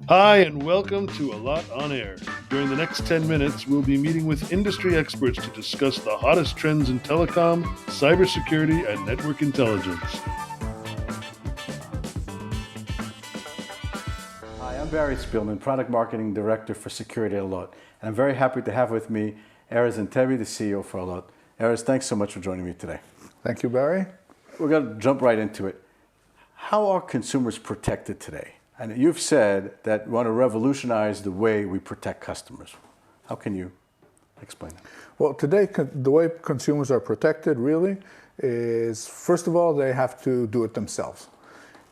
Hi, and welcome to Allot on Air. During the next 10 minutes, we'll be meeting with industry experts to discuss the hottest trends in telecom, cybersecurity, and network intelligence. Hi, I'm Barry Spielman, Product Marketing Director for Security at Allot. And I'm very happy to have with me Erez and Antebi, the CEO for Allot. Erez, thanks so much for joining me today. Thank you, Barry. We're going to jump right into it. How are consumers protected today? And you've said that you want to revolutionize the way we protect customers. How can you explain that? Well, today, the way consumers are protected really is, first of all, they have to do it themselves.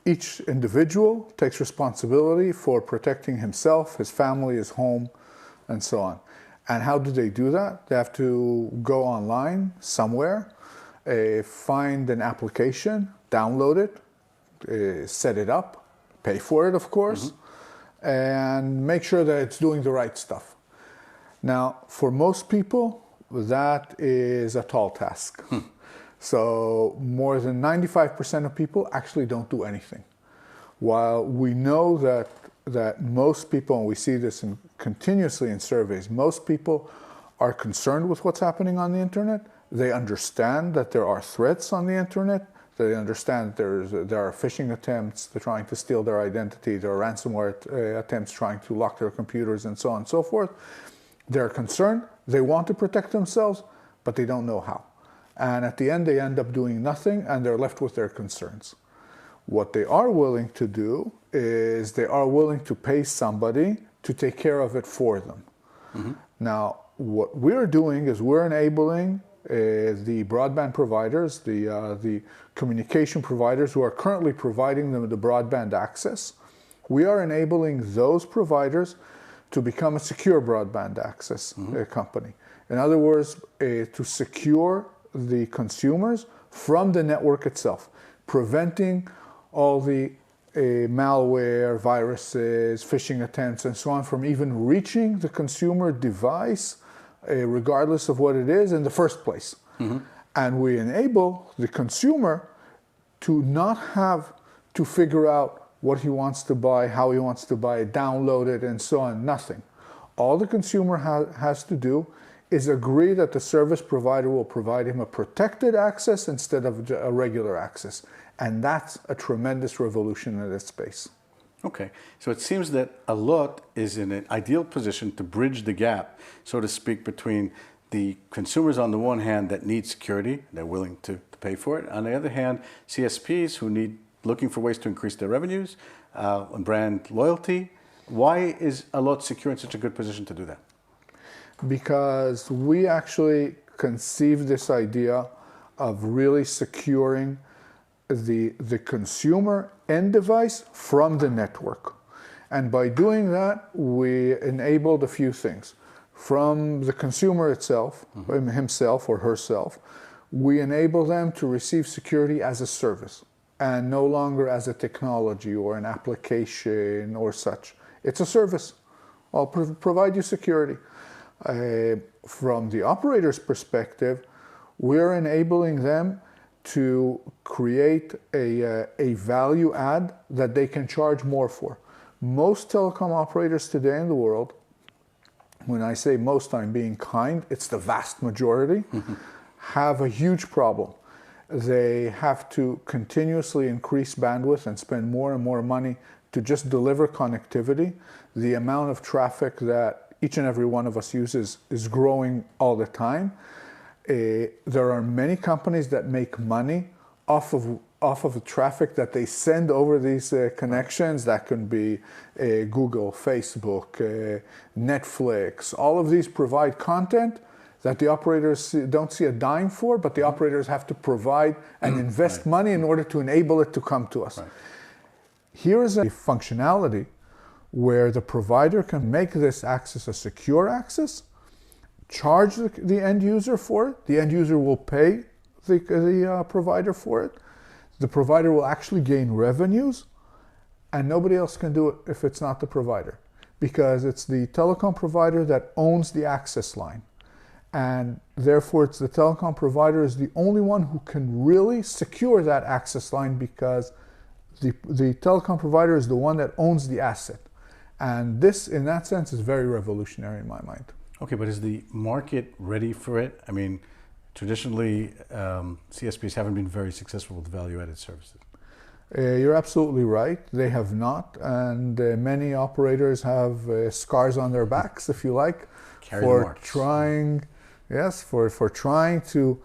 Each individual takes responsibility for protecting himself, his family, his home, and so on. And how do they do that? They have to go online somewhere, find an application, download it, set it up, pay for it, of course, and make sure that it's doing the right stuff. Now, for most people, that is a tall task. So more than 95% of people actually don't do anything. While we know that most people, and we see this continuously in surveys, most people are concerned with what's happening on the internet. They understand that there are threats on the internet. They understand there are phishing attempts, they're trying to steal their identity, there are ransomware attempts trying to lock their computers, and so on and so forth. They're concerned, they want to protect themselves, but they don't know how. And at the end, they end up doing nothing, and they're left with their concerns. What they are willing to do is they are willing to pay somebody to take care of it for them. Now, what we're doing is we're enabling the broadband providers, the communication providers who are currently providing them the broadband access. We are enabling those providers to become a secure broadband access company. In other words, to secure the consumers from the network itself, preventing all the malware, viruses, phishing attempts, and so on from even reaching the consumer device, regardless of what it is in the first place. And we enable the consumer to not have to figure out what he wants to buy, how he wants to buy it, download it, and so on, nothing. All the consumer has to do is agree that the service provider will provide him a protected access instead of a regular access. And that's a tremendous revolution in this space. Okay, so it seems that Allot is in an ideal position to bridge the gap, so to speak, between the consumers on the one hand that need security, they're willing to pay for it. On the other hand, CSPs who looking for ways to increase their revenues and brand loyalty. Why is Allot Secure in such a good position to do that? Because we actually conceived this idea of really securing the consumer end device from the network. And by doing that, we enabled a few things. From the consumer itself, himself or herself, we enable them to receive security as a service and no longer as a technology or an application or such. It's a service. I'll provide you security. From the operator's perspective, we're enabling them to create a value add that they can charge more for. Most telecom operators today in the world, when I say most, I'm being kind, it's the vast majority, have a huge problem. They have to continuously increase bandwidth and spend more and more money to just deliver connectivity. The amount of traffic that each and every one of us uses is growing all the time. There are many companies that make money off of the traffic that they send over these connections. That can be Google, Facebook, Netflix. All of these provide content that the operators don't see a dime for, but the operators have to provide and invest money in order to enable it to come to us. Here is a functionality where the provider can make this access a secure access, charge the end user for it. The end user will pay the provider for it. The provider will actually gain revenues, and nobody else can do it if it's not the provider, because it's the telecom provider that owns the access line. And therefore, it's the telecom provider is the only one who can really secure that access line, because the telecom provider is the one that owns the asset. And this, in that sense, is very revolutionary in my mind. Okay, but is the market ready for it? I mean, traditionally, CSPs haven't been very successful with value-added services. You're absolutely right. They have not, and many operators have scars on their backs, if you like, for trying, yes, for trying to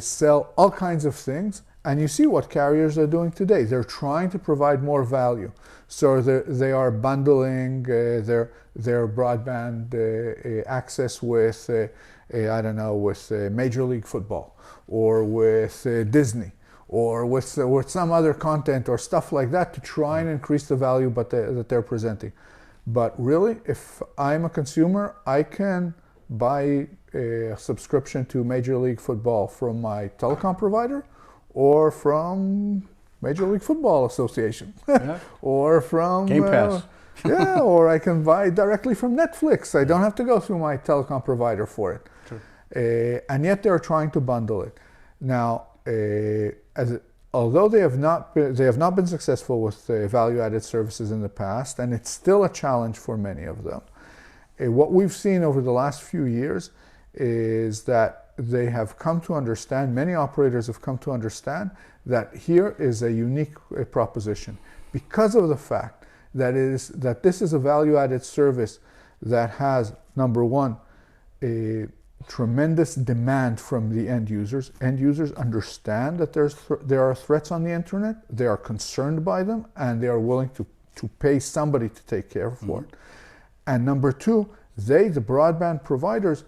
sell all kinds of things. And you see what carriers are doing today. They're trying to provide more value. So they are bundling their broadband access with, I don't know, with Major League Football or with Disney, or with some other content or stuff like that to try and increase the value that they're presenting. But really, if I'm a consumer, I can buy a subscription to Major League Football from my telecom provider or from Major League Football Association or from Game Pass. yeah, or I can buy directly from Netflix. I don't have to go through my telecom provider for it. True. And yet they're trying to bundle it. Now, although they have not been successful with value-added services in the past, and it's still a challenge for many of them. What we've seen over the last few years is that they have come to understand, many operators have come to understand that here is a unique proposition because of the fact that this is a value-added service that has, number one, a tremendous demand from the end users. End users understand that there are threats on the internet, they are concerned by them, and they are willing to pay somebody to take care for it. And number two, the broadband providers,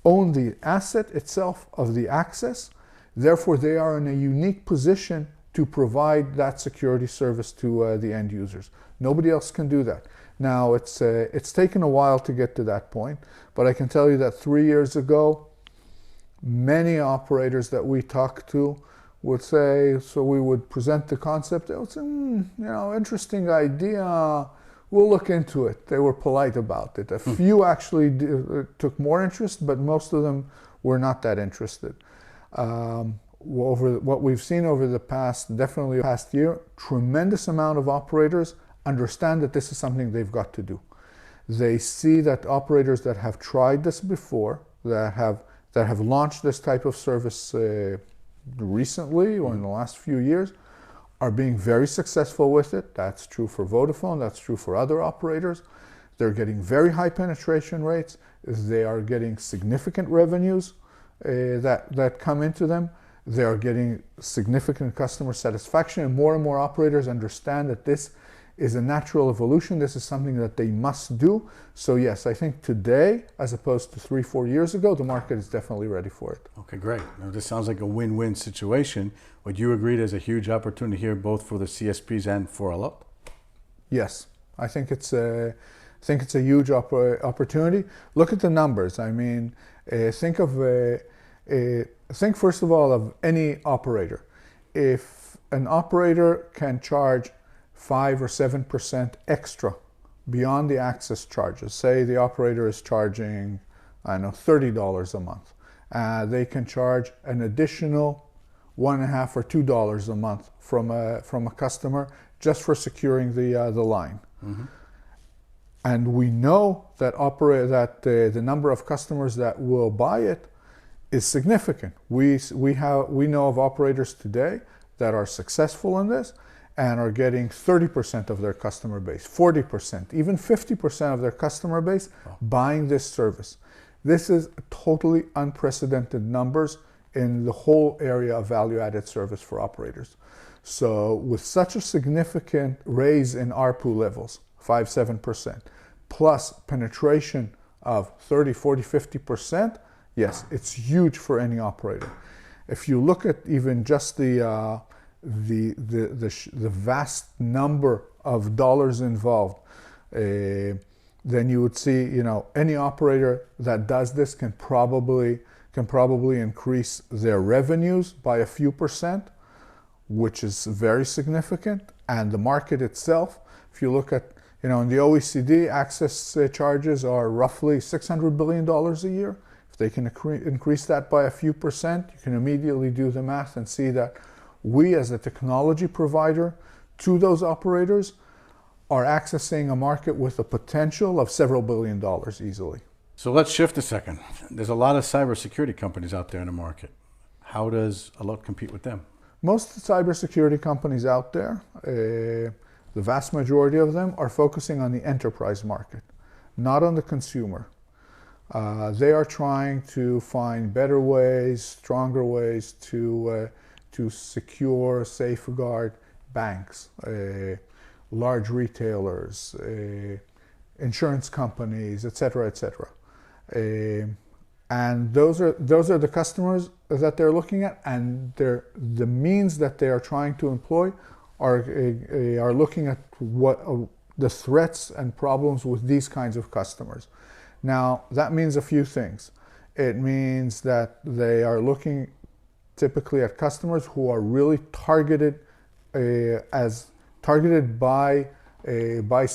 own the asset itself of the access. Therefore, they are in a unique position to provide that security service to the end users. Nobody else can do that. Now, it's taken a while to get to that point, but I can tell you that 3 years ago, many operators that we talked to would say, so we would present the concept, they would say, interesting idea, we'll look into it. They were polite about it. A few actually took more interest, but most of them were not that interested. Over what we've seen over the past year, tremendous amount of operators understand that this is something they've got to do. They see that operators that have tried this before, that have launched this type of service recently or in the last few years, are being very successful with it. That's true for Vodafone, that's true for other operators. They're getting very high penetration rates. They are getting significant revenues that come into them. They are getting significant customer satisfaction, and more operators understand that this is a natural evolution. This is something that they must do. So yes, I think today, as opposed to 3-4 years ago, the market is definitely ready for it. Okay, great. Now this sounds like a win-win situation. Would you agree there's a huge opportunity here, both for the CSPs and for Allot? Yes, I think it's a huge opportunity. Look at the numbers. I mean, think first of all of any operator. If an operator can charge 5 or 7% extra beyond the access charges, say the operator is charging, I don't know, $30 a month, they can charge an additional $1.50 or $2 a month from a customer just for securing the line. And we know that the number of customers that will buy it is significant. We know of operators today that are successful in this and are getting 30% of their customer base, 40%, even 50% of their customer base buying this service. This is totally unprecedented numbers in the whole area of value-added service for operators. So with such a significant raise in ARPU levels, 5-7%, plus penetration of 30, 40, 50%, yes, it's huge for any operator. If you look at even just the vast number of dollars involved, then you would see, any operator that does this can probably increase their revenues by a few percent, which is very significant. And the market itself, if you look at, in the OECD, access charges are roughly $600 billion a year. If they can increase that by a few percent, you can immediately do the math and see that we as a technology provider to those operators are accessing a market with a potential of several $billion easily. So let's shift a second. There's a lot of cybersecurity companies out there in the market. How does Allot compete with them? Most cybersecurity companies out there, the vast majority of them are focusing on the enterprise market, not on the consumer. They are trying to find better ways, stronger ways to secure, safeguard banks, large retailers, insurance companies, etc., etc. And those are the customers that they're looking at, and the means that they are trying to employ are looking at what the threats and problems with these kinds of customers. Now, that means a few things. It means that they are looking typically at customers who are really targeted by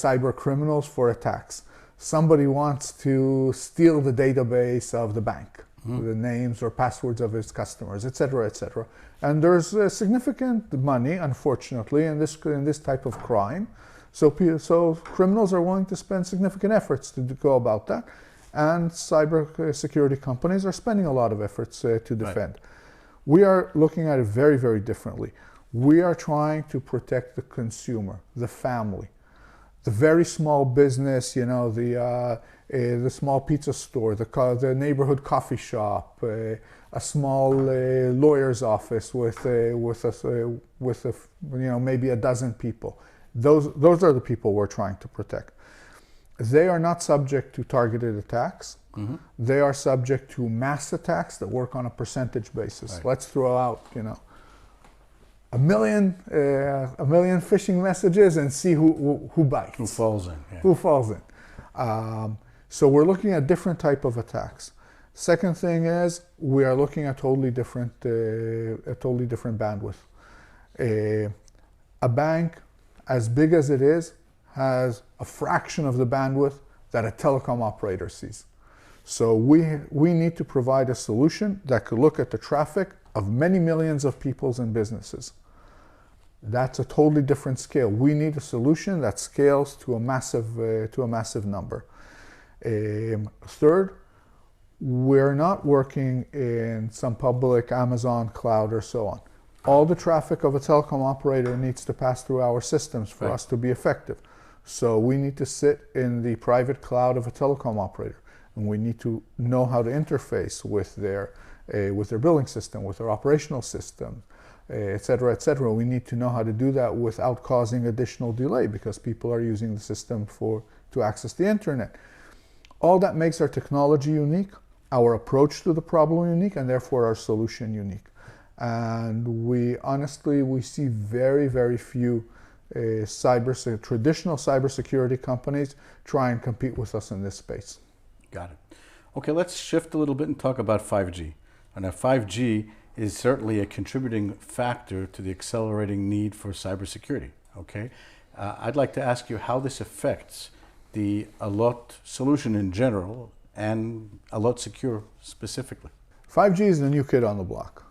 cyber criminals for attacks. Somebody wants to steal the database of the bank, the names or passwords of its customers, etc., etc. And there's significant money, unfortunately, in this type of crime. So criminals are willing to spend significant efforts to go about that, and cybersecurity companies are spending a lot of efforts to defend. Right. We are looking at it very, very differently. We are trying to protect the consumer, the family, the very small business, the small pizza store, the neighborhood coffee shop, a small lawyer's office with maybe a dozen people. Those are the people we're trying to protect. They are not subject to targeted attacks. Mm-hmm. They are subject to mass attacks that work on a percentage basis. Right. Let's throw out, a million phishing messages and see who bites. Who falls in. Yeah. Who falls in. So we're looking at different type of attacks. Second thing is we are looking at totally different bandwidth. A bank, as big as it is, has a fraction of the bandwidth that a telecom operator sees. So we need to provide a solution that could look at the traffic of many millions of people and businesses. That's a totally different scale. We need a solution that scales to a massive number. Third, we're not working in some public Amazon cloud or so on. All the traffic of a telecom operator needs to pass through our systems for us to be effective. So we need to sit in the private cloud of a telecom operator, and we need to know how to interface with their billing system, with their operational system, et cetera, et cetera. We need to know how to do that without causing additional delay because people are using the system to access the internet. All that makes our technology unique, our approach to the problem unique, and therefore our solution unique. And we see very, very few traditional cybersecurity companies try and compete with us in this space. Got it. Okay, let's shift a little bit and talk about 5G. And now 5G is certainly a contributing factor to the accelerating need for cybersecurity. Okay, I'd like to ask you how this affects the Allot solution in general and Allot Secure specifically. 5G is the new kid on the block,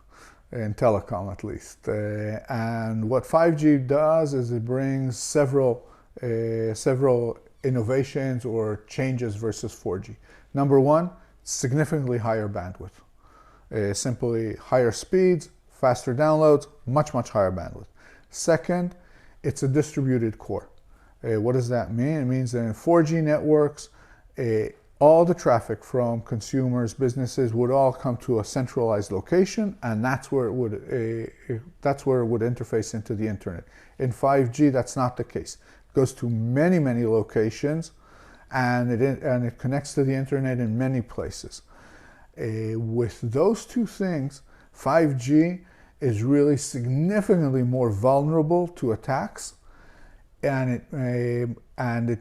in telecom at least. And what 5G does is it brings several innovations or changes versus 4G. Number one, significantly higher bandwidth. Simply higher speeds, faster downloads, much higher bandwidth. Second, it's a distributed core. What does that mean? It means that in 4G networks, all the traffic from consumers, businesses would all come to a centralized location, and that's where it would interface into the internet. In 5G, that's not the case. It goes to many locations, and it connects to the internet in many places. With those two things, 5G is really significantly more vulnerable to attacks, and it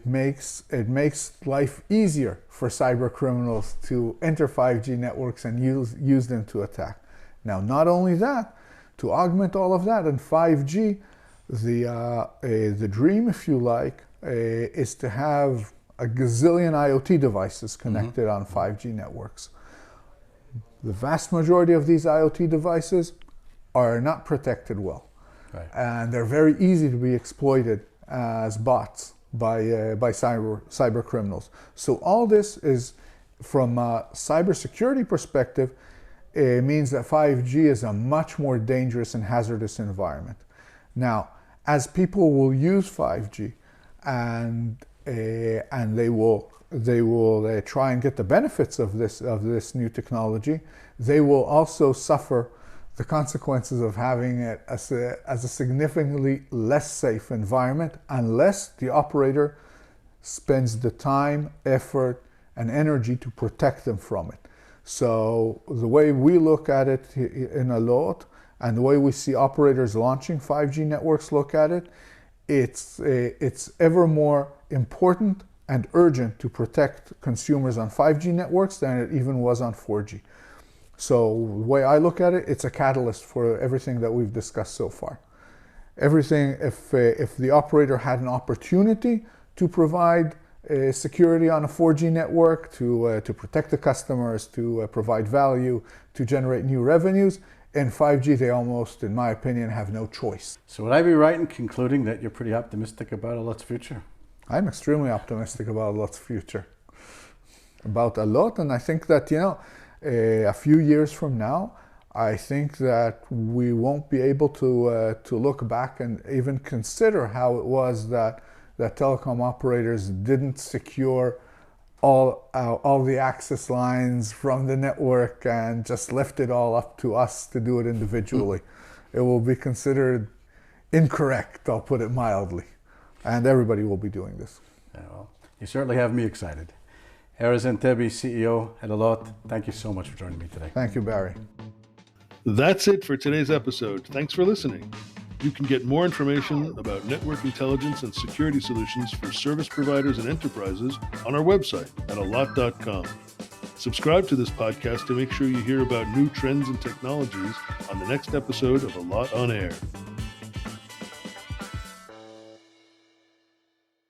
makes life easier for cyber criminals to enter 5G networks and use them to attack. Now, not only that, to augment all of that in 5G, the dream, if you like, is to have a gazillion IoT devices connected on 5G networks. The vast majority of these IoT devices are not protected well. Right. And they're very easy to be exploited as bots by cyber criminals. So all this is, from a cybersecurity perspective, it means that 5G is a much more dangerous and hazardous environment. Now, as people will use 5G and they will try and get the benefits of this new technology, they will also suffer the consequences of having it as a significantly less safe environment unless the operator spends the time, effort, and energy to protect them from it. So the way we look at it in Allot and the way we see operators launching 5G networks look at it, it's ever more important and urgent to protect consumers on 5G networks than it even was on 4G. So the way I look at it, it's a catalyst for everything that we've discussed so far. Everything, if the operator had an opportunity to provide security on a 4G network, to protect the customers, to provide value, to generate new revenues, in 5G they almost, in my opinion, have no choice. So would I be right in concluding that you're pretty optimistic about Allot's future? I'm extremely optimistic about Allot's future. About Allot, and I think that, a few years from now, I think that we won't be able to look back and even consider how it was that telecom operators didn't secure all the access lines from the network and just left it all up to us to do it individually. It will be considered incorrect, I'll put it mildly. And everybody will be doing this. Yeah, well, you certainly have me excited. Erez Antebi, CEO at Allot, thank you so much for joining me today. Thank you, Barry. That's it for today's episode. Thanks for listening. You can get more information about network intelligence and security solutions for service providers and enterprises on our website at allot.com. Subscribe to this podcast to make sure you hear about new trends and technologies on the next episode of Allot on Air.